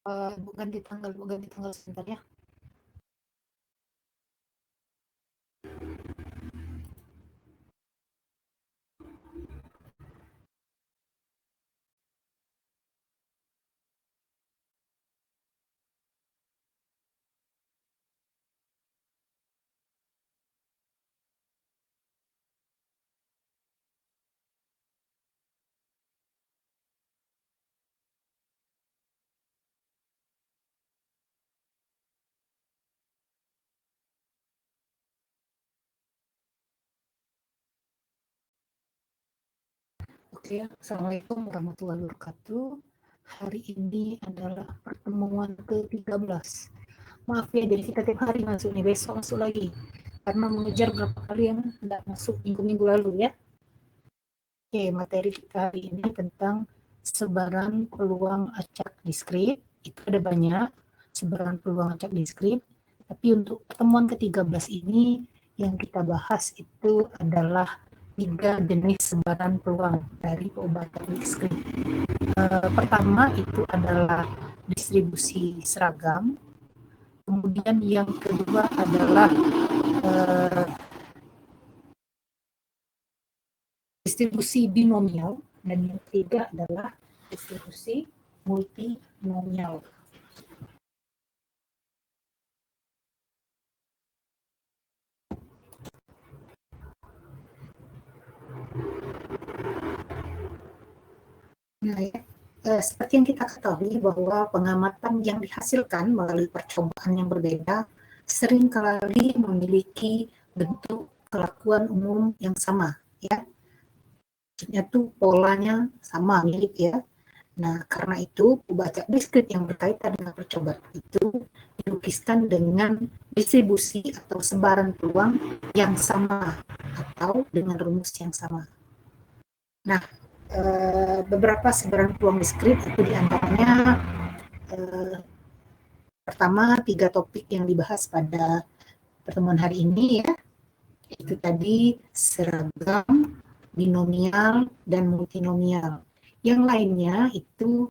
Ganti tanggal sebentar ya. Oke, Assalamualaikum warahmatullahi wabarakatuh. Hari ini adalah pertemuan ke-13. Maaf ya, jadi kita tiap hari masuk nih, besok masuk lagi. Karena mengejar berapa kali yang tidak masuk minggu-minggu lalu ya. Oke, materi kita hari ini tentang sebaran peluang acak diskrit. Itu ada banyak sebaran peluang acak diskrit. Tapi untuk pertemuan ke-13 ini yang kita bahas itu adalah 3 jenis sebaran peluang dari pengobatan diskrit. Pertama itu adalah distribusi seragam. Kemudian yang kedua adalah eh, distribusi binomial, dan yang ketiga adalah distribusi multinomial. Nah, ya, seperti yang kita ketahui bahwa pengamatan yang dihasilkan melalui percobaan yang berbeda seringkali memiliki bentuk kelakuan umum yang sama, ya. Maksudnya tuh polanya sama, mirip ya. Nah, karena itu pembaca diskrit yang berkaitan dengan percobaan itu dilukiskan dengan distribusi atau sebaran peluang yang sama atau dengan rumus yang sama. Nah, beberapa sebaran peluang diskrit itu diantaranya pertama 3 topik yang dibahas pada pertemuan hari ini ya, itu tadi seragam, binomial, dan multinomial. Yang lainnya itu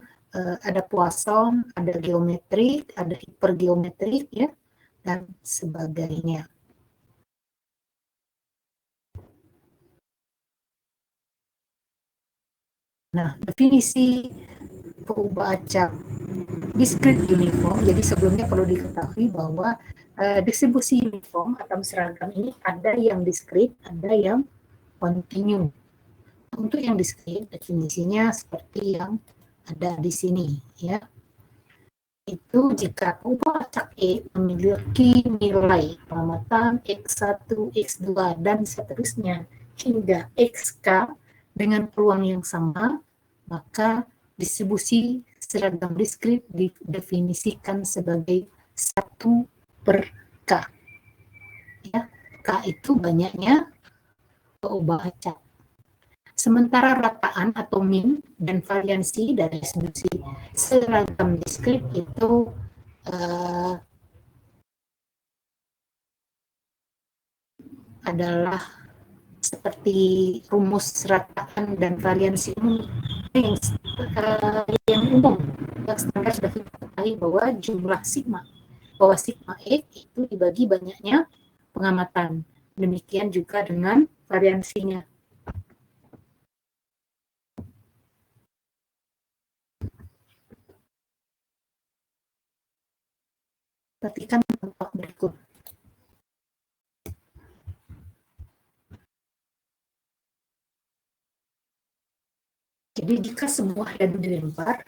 ada Poisson, ada geometrik, ada hipergeometrik ya, dan sebagainya. Nah, definisi pembaca diskrit uniform. Jadi sebelumnya perlu diketahui bahwa distribusi uniform atau seragam ini ada yang diskrit, ada yang kontinu. Untuk yang diskrit definisinya seperti yang ada di sini ya. Itu jika ubah acak E memiliki nilai pengamatan X1, X2, dan seterusnya hingga XK dengan peluang yang sama, maka distribusi seragam diskrit didefinisikan sebagai 1/K. Ya, K itu banyaknya peubah acak. Sementara rataan atau min dan variansi dari distribusi seragam diskrit itu uh, adalah seperti rumus rataan dan variansi umum yang umum yang standar sudah kita ketahui bahwa jumlah sigma, bahwa sigma X itu dibagi banyaknya pengamatan. Demikian juga dengan variansinya. Perhatikan contoh berikut. Jadi jika sebuah dadu dilempar,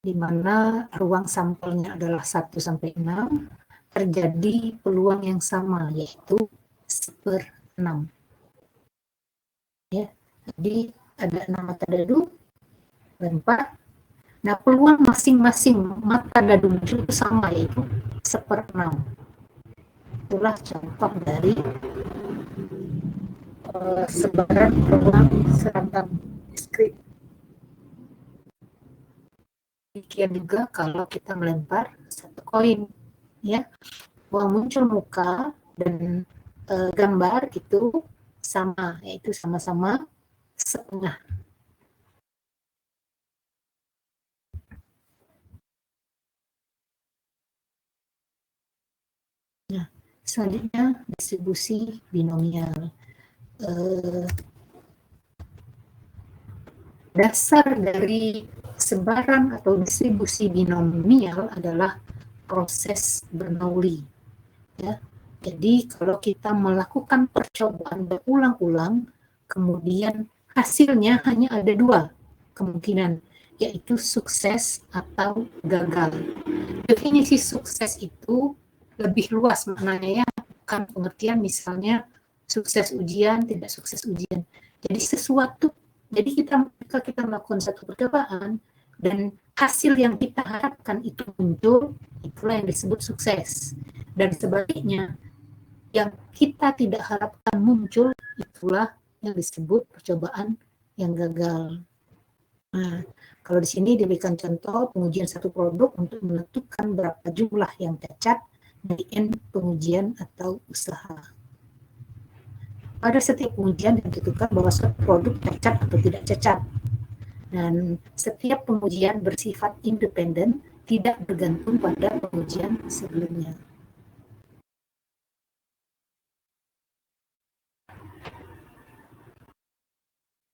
di mana ruang sampelnya adalah 1-6, terjadi peluang yang sama, yaitu 1/6. Ya, jadi ada 6 mata dadu, lempar. Nah, peluang masing-masing mata dadu itu sama, yaitu 1/6. Itulah contoh dari sebaran peluang seragam diskrit. Demikian juga kalau kita melempar satu koin, ya, uang muncul muka dan gambar itu sama, yaitu sama-sama setengah. Selanjutnya distribusi binomial. Dasar dari sebaran atau distribusi binomial adalah proses Bernoulli. Ya. Jadi kalau kita melakukan percobaan berulang-ulang, kemudian hasilnya hanya ada dua kemungkinan, yaitu sukses atau gagal. Definisi sukses itu lebih luas maknanya, ya, bukan pengertian misalnya sukses ujian, tidak sukses ujian. Jadi sesuatu, jadi ketika kita melakukan satu percobaan dan hasil yang kita harapkan itu muncul, itulah yang disebut sukses. Dan sebaliknya, yang kita tidak harapkan muncul, itulah yang disebut percobaan yang gagal. Nah, kalau di sini diberikan contoh pengujian satu produk untuk menentukan berapa jumlah yang cacat dari N pengujian atau usaha. Pada setiap pengujian ditentukan bahwa suatu produk cacat atau tidak cacat. Dan setiap pengujian bersifat independen, tidak bergantung pada pengujian sebelumnya.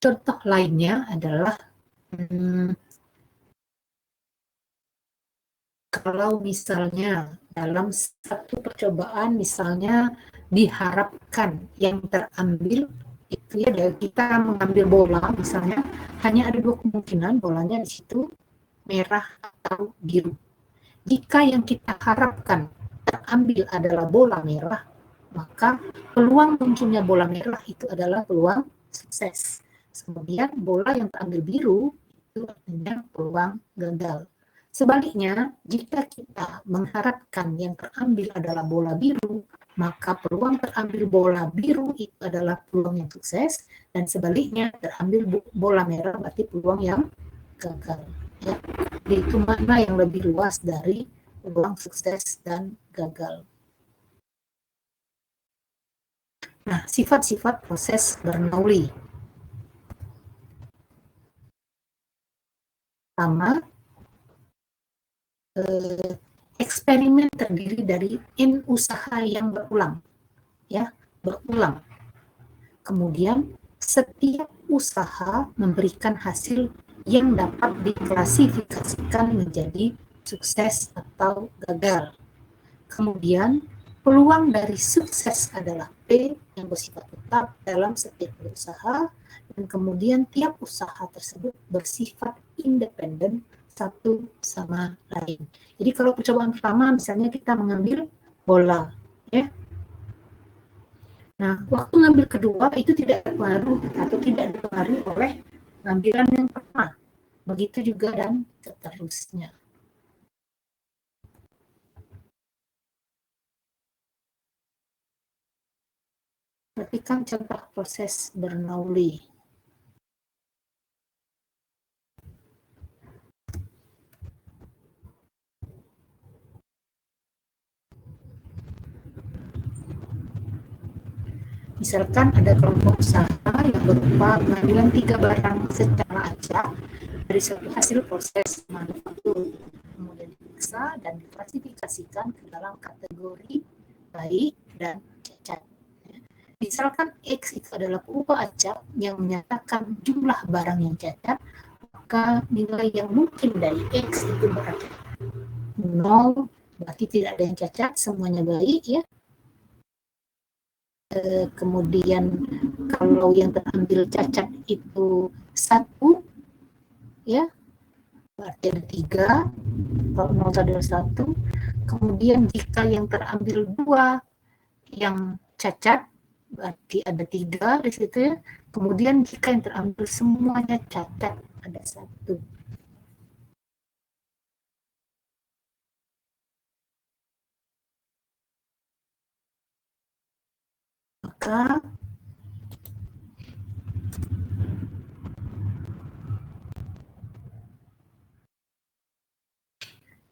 Contoh lainnya adalah kalau misalnya dalam satu percobaan misalnya diharapkan yang terambil itu ya, dari kita mengambil bola misalnya hanya ada dua kemungkinan, bolanya di situ merah atau biru. Jika yang kita harapkan terambil adalah bola merah, maka peluang munculnya bola merah itu adalah peluang sukses. Kemudian bola yang terambil biru itu artinya peluang gagal. Sebaliknya, jika kita mengharapkan yang terambil adalah bola biru, maka peluang terambil bola biru itu adalah peluang yang sukses, dan sebaliknya terambil bola merah berarti peluang yang gagal. Ya. Jadi itu makna yang lebih luas dari peluang sukses dan gagal. Nah, sifat-sifat proses Bernoulli. Pertama, eksperimen terdiri dari N usaha yang berulang, ya, berulang. Kemudian setiap usaha memberikan hasil yang dapat diklasifikasikan menjadi sukses atau gagal. Kemudian peluang dari sukses adalah P yang bersifat tetap dalam setiap usaha, dan kemudian tiap usaha tersebut bersifat independen satu sama lain. Jadi kalau percobaan pertama misalnya kita mengambil bola, ya. Nah, waktu ngambil kedua itu tidak terpengaruh atau tidak dipengaruhi oleh pengambilan yang pertama. Begitu juga dan seterusnya. Perhatikan contoh proses Bernoulli. Misalkan ada kelompok usaha yang berupa pengambilan 3 barang secara acak dari suatu hasil proses manufaktur, kemudian diperiksa dan diklasifikasikan ke dalam kategori baik dan cacat. Misalkan X itu adalah perupa acak yang menyatakan jumlah barang yang cacat, maka nilai yang mungkin dari X itu berarti 0, berarti tidak ada yang cacat, semuanya baik, ya. Kemudian kalau yang terambil cacat itu 1, ya, berarti ada 3, kalau 0 adalah 1. Kemudian jika yang terambil 2 yang cacat, berarti ada 3 di situ, ya. Kemudian jika yang terambil semuanya cacat, ada 1. Maka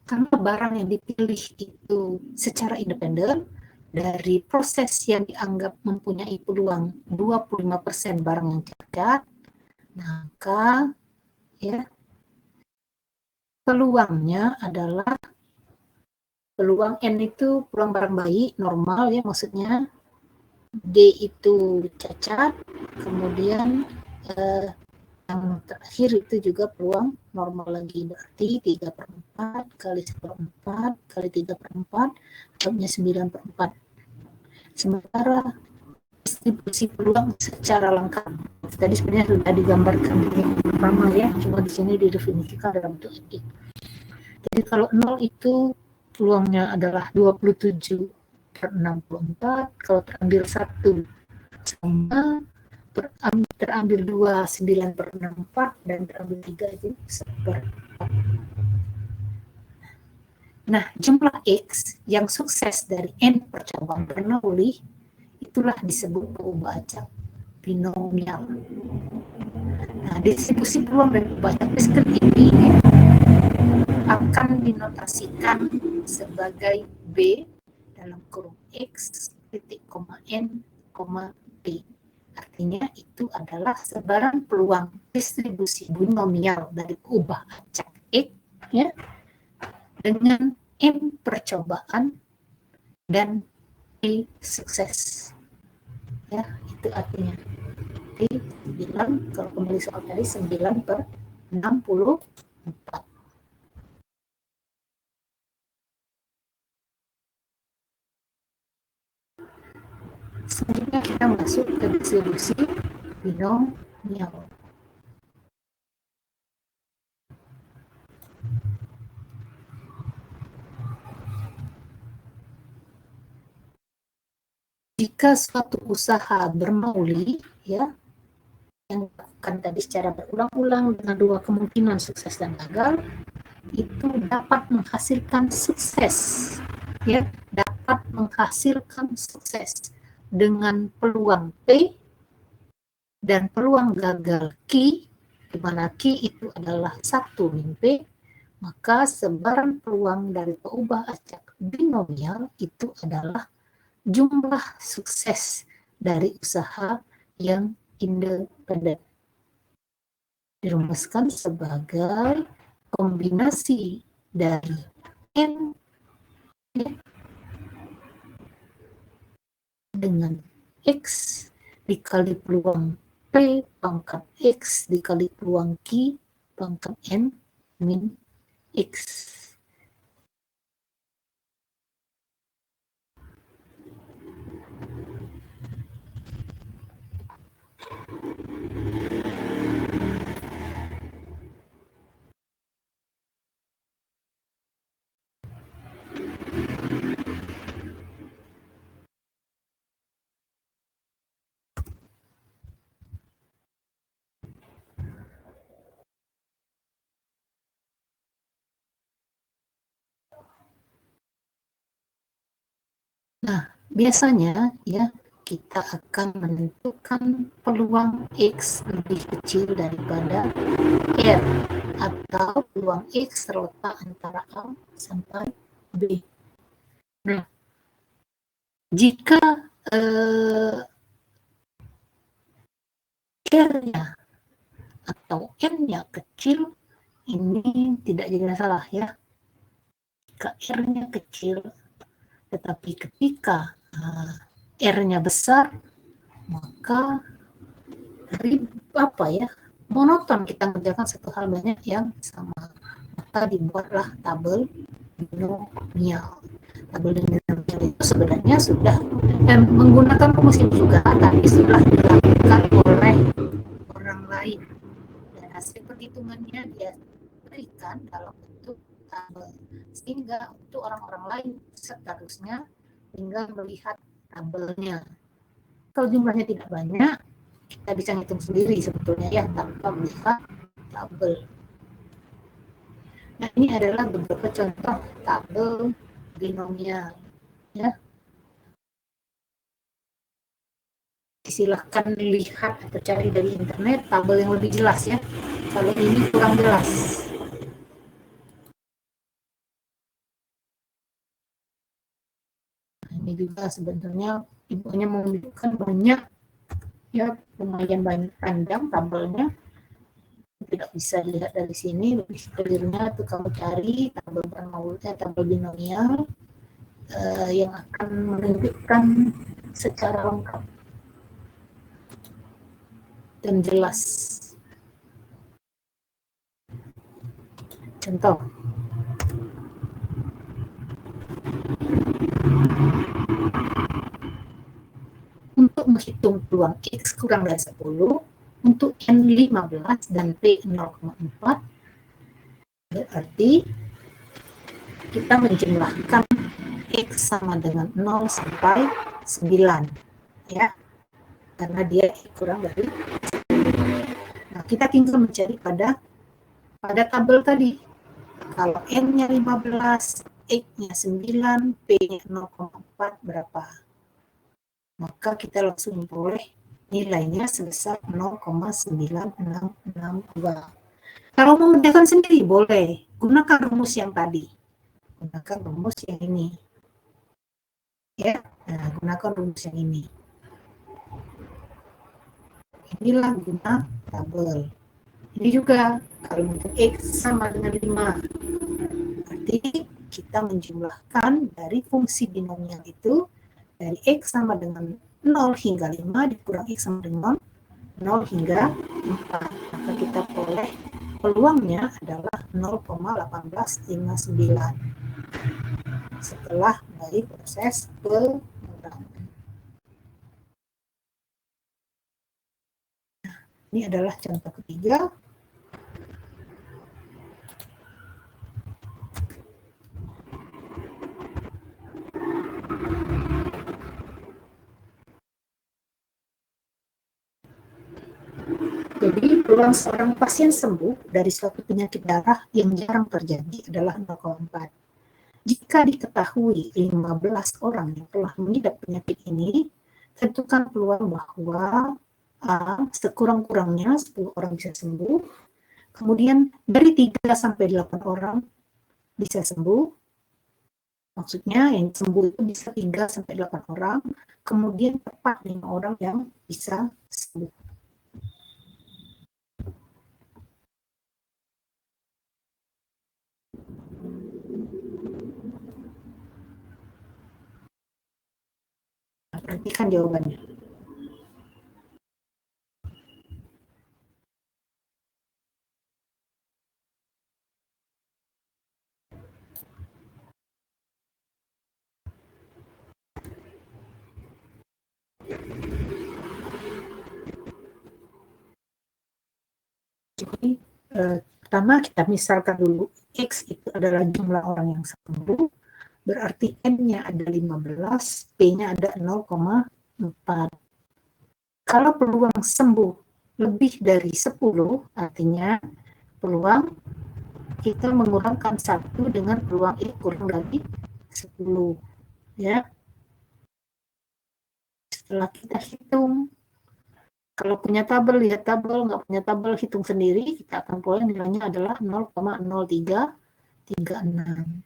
karena barang yang dipilih itu secara independen dari proses yang dianggap mempunyai peluang 25% barang yang cacat, maka ya peluangnya adalah Peluang N itu peluang barang bayi, normal ya maksudnya. D itu cacat, kemudian yang terakhir itu juga peluang normal lagi, berarti 3/4 kali 1/4 kali 3/4 jawabnya 9/4. Sementara distribusi peluang secara lengkap tadi sebenarnya sudah digambarkan di pertama ya, cuma di sini didefinisikan dalam bentuk X. Jadi kalau 0 itu peluangnya adalah 27/64, kalau terambil 1 sama, terambil 2 9/64, dan terambil 3 itu 1/4. Nah, jumlah X yang sukses dari N percobaan Bernoulli itulah disebut peubah acak binomial. Nah, distribusi peluang dari peubah acak diskret ini akan dinotasikan sebagai B dalam kurung X titik koma N koma B. Artinya itu adalah sebaran peluang distribusi binomial dari peubah acak X ya, dengan M percobaan dan P sukses. Ya, itu artinya. Jadi 9, kalau kembali soal tadi 9/64. Selanjutnya kita masuk ke distribusi binomial. Jika suatu usaha Bernoulli ya yang dilakukan tadi secara berulang-ulang dengan 2 kemungkinan sukses dan gagal, itu dapat menghasilkan sukses ya, dapat menghasilkan sukses dengan peluang P dan peluang gagal Q, di mana Q itu adalah 1 min P, maka sebaran peluang dari peubah acak binomial itu adalah jumlah sukses dari usaha yang independen. Dirumuskan sebagai kombinasi dari N dengan X dikali peluang P pangkat X dikali peluang Q pangkat N min X. Nah, biasanya ya kita akan menentukan peluang X lebih kecil daripada R atau peluang X terletak antara A sampai B. Nah, jika R-nya atau N-nya kecil, ini tidak jadi masalah ya. Jika R-nya kecil, tetapi ketika R-nya besar, maka monoton kita mengerjakan satu hal banyak yang sama. Maka dibuatlah tabel binomial. Tabel binomial itu sebenarnya sudah menggunakan rumus ini juga, tapi sudah dilakukan oleh orang lain. Dan hasil perhitungannya dia berikan dalam bentuk tabel. Sehingga untuk orang-orang lain seharusnya tinggal melihat tabelnya. Kalau jumlahnya tidak banyak, kita bisa ngitung sendiri sebetulnya ya tanpa melihat tabel. Nah, ini adalah beberapa contoh tabel binomial ya. Silahkan lihat atau cari dari internet tabel yang lebih jelas ya. Kalau ini kurang jelas. Nah, ini juga sebenarnya ibunya menunjukkan banyak ya, lumayan banyak panjang tabelnya, tidak bisa dilihat dari sini. Lebih clearnya tuh kamu cari tabel Bernoulli, tabel binomial yang akan menunjukkan secara lengkap dan jelas. Contoh, untuk menghitung peluang X kurang dari 10, untuk N 15 dan P 0,4, berarti kita menjumlahkan X sama dengan 0 sampai 9, ya, karena dia kurang dari 10. Nah, kita tinggal mencari pada tabel tadi. Kalau N-nya 15, X-nya 9, P-nya 0,4 berapa? Maka kita langsung memperoleh nilainya sebesar 0,9662. Kalau mau mengerjakan sendiri boleh, gunakan rumus yang tadi. Gunakan rumus yang ini. Ya, nah, gunakan rumus yang ini. Inilah guna tabel. Ini juga kalau untuk X sama dengan 5, berarti kita menjumlahkan dari fungsi binomial itu dari X sama dengan 0 hingga 5 dikurang X sama dengan 0 hingga 4. Maka kita peroleh peluangnya adalah 0,1859 setelah dari proses pengurangan. Ini adalah contoh ketiga. Jadi, peluang seorang pasien sembuh dari suatu penyakit darah yang jarang terjadi adalah 0,4. Jika diketahui 15 orang yang telah mengidap penyakit ini, tentukan peluang bahwa sekurang-kurangnya 10 orang bisa sembuh, kemudian dari 3 sampai 8 orang bisa sembuh, maksudnya yang sembuh itu bisa 3 sampai 8 orang, kemudian tepat 5 orang yang bisa sembuh. Nah, perhatikan jawabannya. Jadi, pertama kita misalkan dulu X itu adalah jumlah orang yang sembuh, berarti N-nya ada 15, P-nya ada 0,4. Kalau peluang sembuh lebih dari 10, artinya peluang kita mengurangkan 1 dengan peluang X kurang dari 10. Ya. Setelah kita hitung, kalau punya tabel, lihat tabel, nggak punya tabel, hitung sendiri, kita akan peroleh nilainya adalah 0,0336.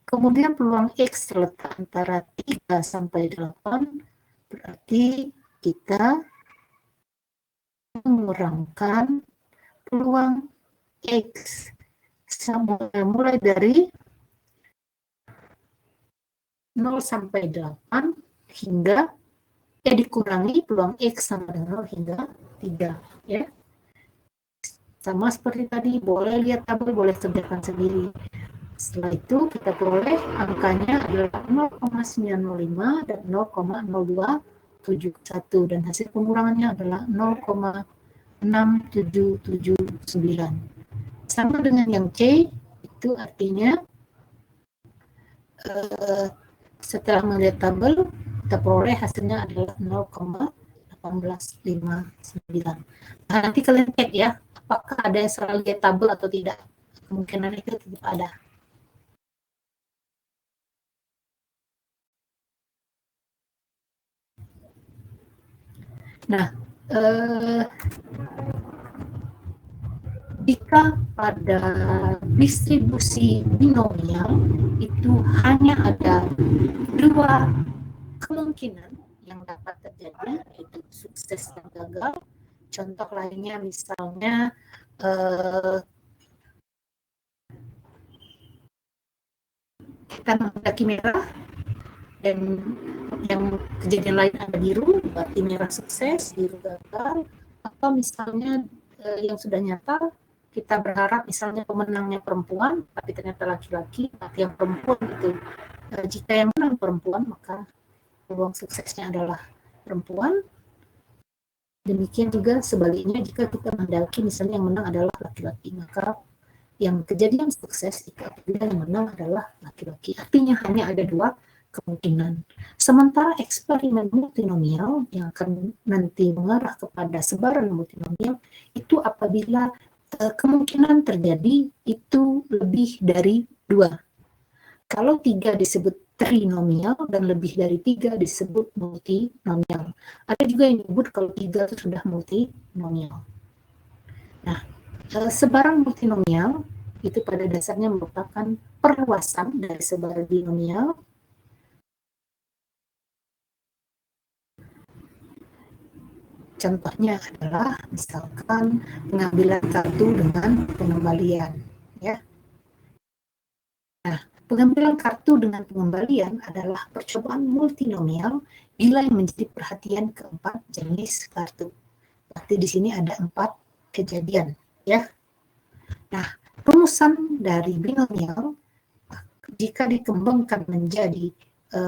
Kemudian peluang X terletak antara 3 sampai 8, berarti kita mengurangkan peluang X mulai dari 0 sampai 8 hingga dikurangi peluang X sama dengan 0 hingga 3. Ya. Sama seperti tadi, boleh lihat tabel, boleh kerjakan sendiri. Setelah itu kita peroleh angkanya adalah 0,905 dan 0,0271 dan hasil pengurangannya adalah 0,6779. Sama dengan yang C, itu artinya setelah melihat tabel kita peroleh hasilnya adalah 0,1859. Nah, nanti kalian cek ya, apakah ada yang salah lihat tabel atau tidak. Kemungkinan itu tetap ada. Nah, jika pada distribusi binomial itu hanya ada 2 kemungkinan yang dapat terjadi, yaitu sukses dan gagal. Contoh lainnya misalnya kita menghendaki merah, Dan yang kejadian lain ada biru, berarti merah sukses, biru gagal. Atau misalnya yang sudah nyata, kita berharap misalnya pemenangnya perempuan, tapi ternyata laki-laki, berarti yang perempuan itu. Jika yang menang perempuan, maka peluang suksesnya adalah perempuan. Demikian juga sebaliknya, jika kita mendaki misalnya yang menang adalah laki-laki, maka yang kejadian sukses itu apabila yang menang adalah laki-laki. Artinya hanya ada dua kemungkinan. Sementara eksperimen multinomial yang akan nanti mengarah kepada sebaran multinomial itu apabila kemungkinan terjadi itu lebih dari dua. Kalau 3 disebut trinomial dan lebih dari 3 disebut multinomial. Ada juga yang disebut kalau 3 itu sudah multinomial. Nah, sebaran multinomial itu pada dasarnya merupakan perluasan dari sebaran binomial. Contohnya adalah misalkan pengambilan kartu dengan pengembalian, ya. Nah, pengambilan kartu dengan pengembalian adalah percobaan multinomial bila yang menjadi perhatian keempat jenis kartu. Berarti di sini ada 4 kejadian, ya. Nah, rumusan dari binomial jika dikembangkan menjadi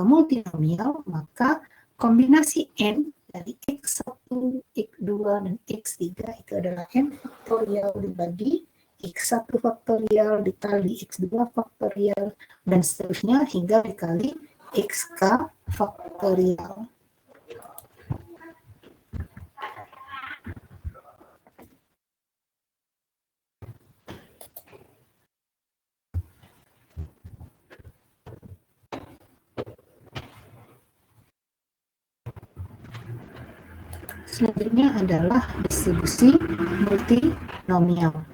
multinomial, maka kombinasi n dari x1, x2, dan x3 itu adalah n faktorial dibagi x1 faktorial dikali x2 faktorial dan seterusnya hingga dikali xk faktorial. Selanjutnya adalah distribusi multinomial.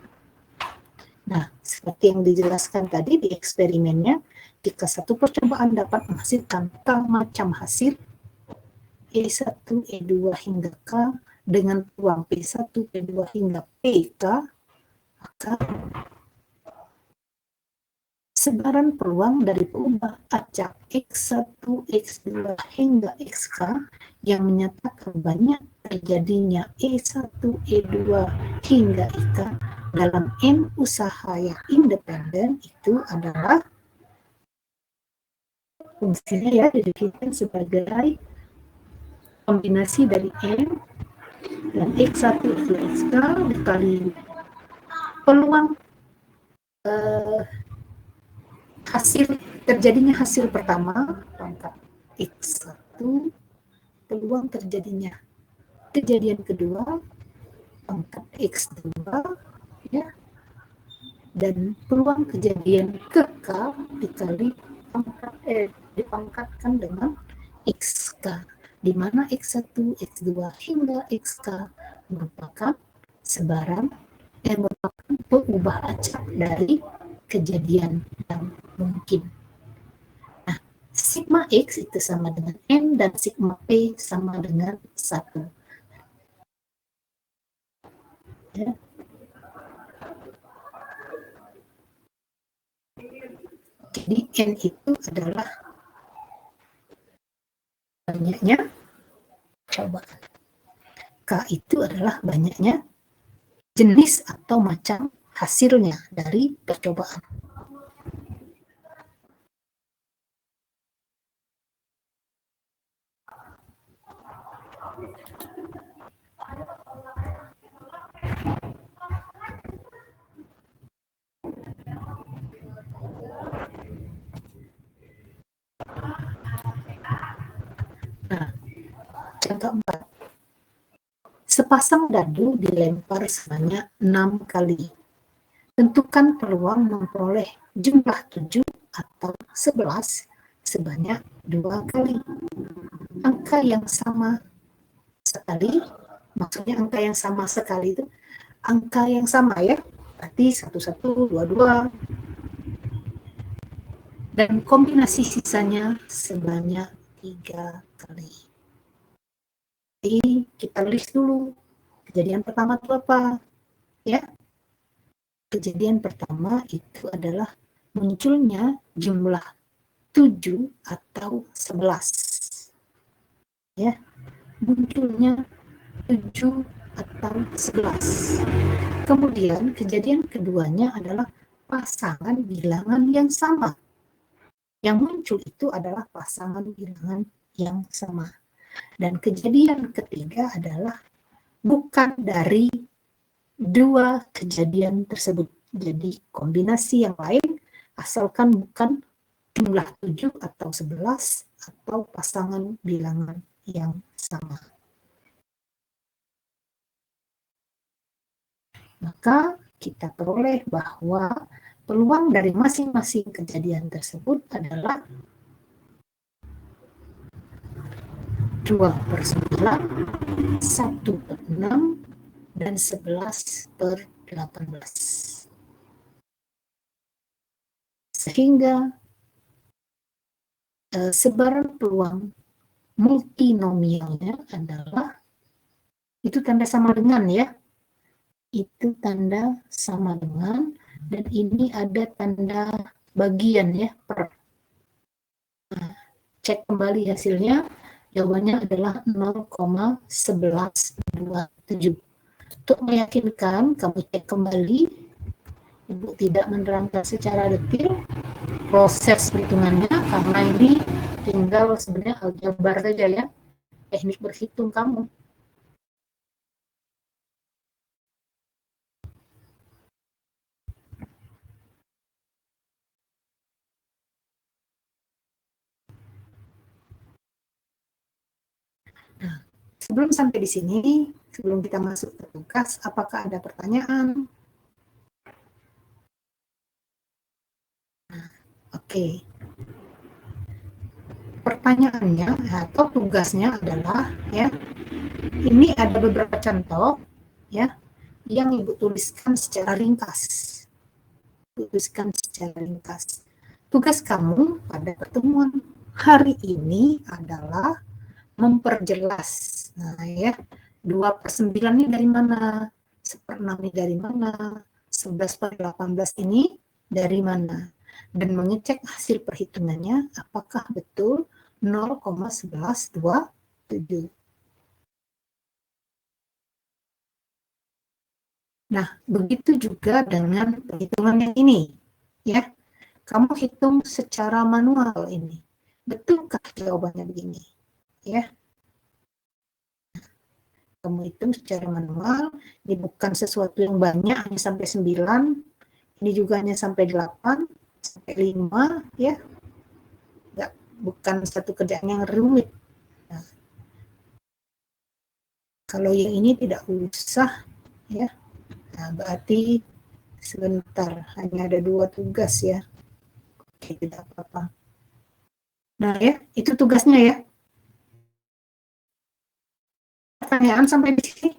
Nah, seperti yang dijelaskan tadi di eksperimennya, jika satu percobaan dapat menghasilkan K macam hasil, E1, E2 hingga K, dengan peluang P1, P2 hingga PK, maka sebaran peluang dari perubahan acak X1, X2 hingga XK yang menyatakan banyak terjadinya E1, E2 hingga IK dalam N usaha yang independen itu adalah fungsinya ya didefinisikan sebagai kombinasi dari N dan X1 itu XK dikali peluang hasil terjadinya hasil pertama pangkat X1, peluang terjadinya kejadian kedua pangkat X2, ya, dan peluang kejadian ke K dikali dipangkatkan dengan XK, di mana X1, X2 hingga XK merupakan sebaran merupakan pengubah acak dari kejadian yang mungkin. Nah, sigma X itu sama dengan N dan sigma P sama dengan 1. Ya. Jadi N itu adalah banyaknya cobaan. K itu adalah banyaknya jenis atau macam hasilnya dari percobaan. Nah, contoh 4. Sepasang dadu dilempar sebanyak 6 kali. Tentukan peluang memperoleh jumlah 7 atau 11 sebanyak 2 kali. Angka yang sama sekali, maksudnya angka yang sama sekali itu angka yang sama ya, berarti 11, 22, dan kombinasi sisanya sebanyak 3 kali. Jadi kita list dulu kejadian pertama itu apa ya. Kejadian pertama itu adalah munculnya jumlah 7 atau 11. Ya, munculnya 7 atau 11. Kemudian kejadian keduanya adalah pasangan bilangan yang sama. Yang muncul itu adalah pasangan bilangan yang sama. Dan kejadian ketiga adalah bukan dari dua kejadian tersebut. Jadi kombinasi yang lain asalkan bukan jumlah 7 atau 11 atau pasangan bilangan yang sama. Maka kita peroleh bahwa peluang dari masing-masing kejadian tersebut adalah 2/9, 1/6, dan 11/18. Sehingga sebaran peluang multinomialnya adalah, itu tanda sama dengan ya, itu tanda sama dengan, dan ini ada tanda bagian ya, per. Nah, cek kembali hasilnya, jawabannya adalah 0,1127. Untuk meyakinkan, kamu cek kembali, Ibu tidak menerangkan secara detail proses perhitungannya, karena ini tinggal sebenarnya aljabar saja ya, teknik berhitung kamu. Nah, sebelum sampai di sini, sebelum kita masuk ke tugas, apakah ada pertanyaan? Nah, oke. Pertanyaannya atau tugasnya adalah ya, ini ada beberapa contoh ya yang Ibu tuliskan secara ringkas. Tuliskan secara ringkas. Tugas kamu pada pertemuan hari ini adalah memperjelas. Nah ya, 2/9 ini dari mana? 1/6 ini dari mana? 11/18 ini dari mana? Dan mengecek hasil perhitungannya apakah betul 0,1127. Nah, begitu juga dengan perhitungan yang ini, ya. Kamu hitung secara manual ini. Betulkah jawabannya begini? Ya. Kamu hitung secara manual, ini bukan sesuatu yang banyak, hanya sampai 9, ini juga hanya sampai 8, sampai 5, ya. Nggak, bukan satu kerjaan yang rumit. Nah, kalau yang ini tidak usah, ya. Nah, berarti sebentar, hanya ada 2 tugas ya. Oke, tidak apa-apa. Nah ya, itu tugasnya ya. Pertanyaan sampai di sini?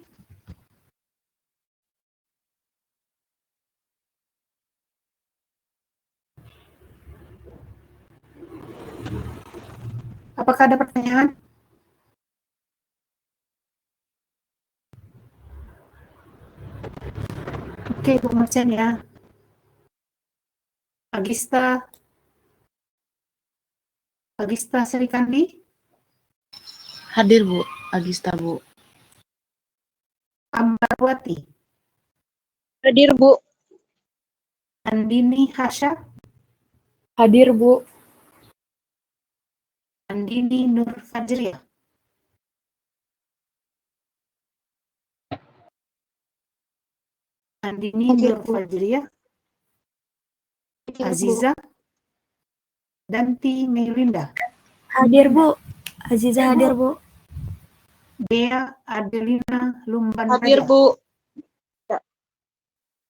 Apakah ada pertanyaan? Oke, Bu Marcian ya. Agista Serikandi? Hadir Bu, Agista Bu. Ambarwati? Hadir Bu. Andini Hasya? Hadir Bu. Andini Nur Fajriah? Andini Hadir, Nur Bu. Fajriah? Hadir, Aziza? Danti Meilinda? Hadir Bu. Aziza hadir Bu. Dea Adelina Lumban Hadir Raja? Bu.